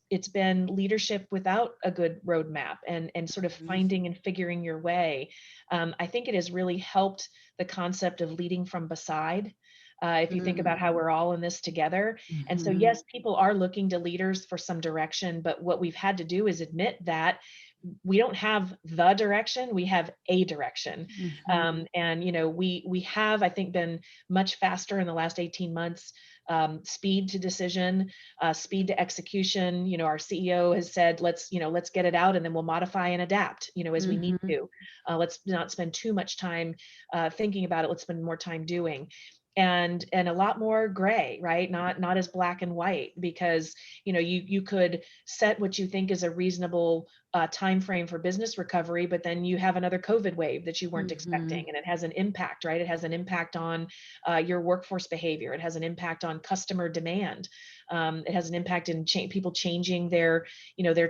it's been leadership without a good roadmap and sort of Mhm. finding and figuring your way. I think it has really helped the concept of leading from beside. If you think about Mm. how we're all in this together. And so, Mhm. yes, people are looking to leaders for some direction, but what we've had to do is admit that we don't have the direction, we have a direction. Mhm. And we have, I think, been much faster in the last 18 months. Speed to decision, speed to execution. Our CEO has said, let's get it out, and then we'll modify and adapt, as we need Mhm. to. Let's not spend too much time thinking about it. Let's spend more time doing. And a lot more gray, right? Not as black and white, because you could set what you think is a reasonable time frame for business recovery, but then you have another COVID wave that you weren't expecting, Mhm. and it has an impact, right? It has an impact on your workforce behavior. It has an impact on customer demand. It has an impact in people changing their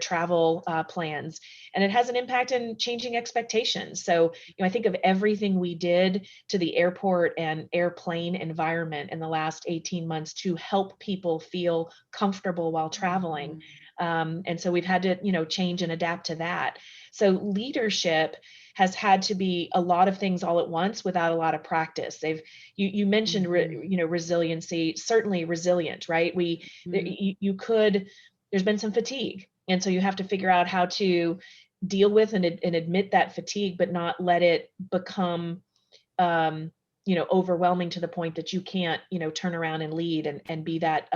travel plans, and it has an impact in changing expectations. So, I think of everything we did to the airport and airplane environment in the last 18 months to help people feel comfortable while traveling. Mhm. And so we've had to, change and adapt to that. So leadership has had to be a lot of things all at once without a lot of practice. You mentioned, Mhm. resiliency, certainly resilient, right? Mhm. You could, there's been some fatigue. And so you have to figure out how to deal with and admit that fatigue, but not let it become um, overwhelming to the point that you can't, turn around and lead and be that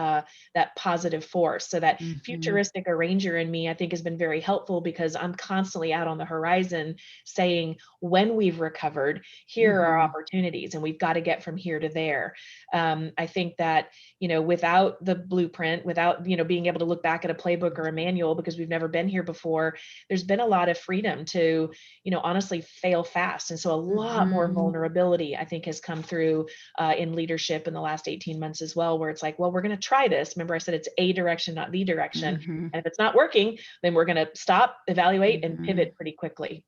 positive force. So that Mhm. futuristic arranger in me, I think, has been very helpful, because I'm constantly out on the horizon saying, when we've recovered, here are Mhm. opportunities, and we've got to get from here to there. I think that, without the blueprint, without, being able to look back at a playbook or a manual, because we've never been here before, there's been a lot of freedom to, honestly fail fast. And so a lot more Mhm. vulnerability, I think, has come through in leadership in the last 18 months as well, where it's like, well, we're going to try this. Remember, I said it's a direction, not the direction. Mhm. And if it's not working, then we're going to stop, evaluate, and Mhm. pivot pretty quickly.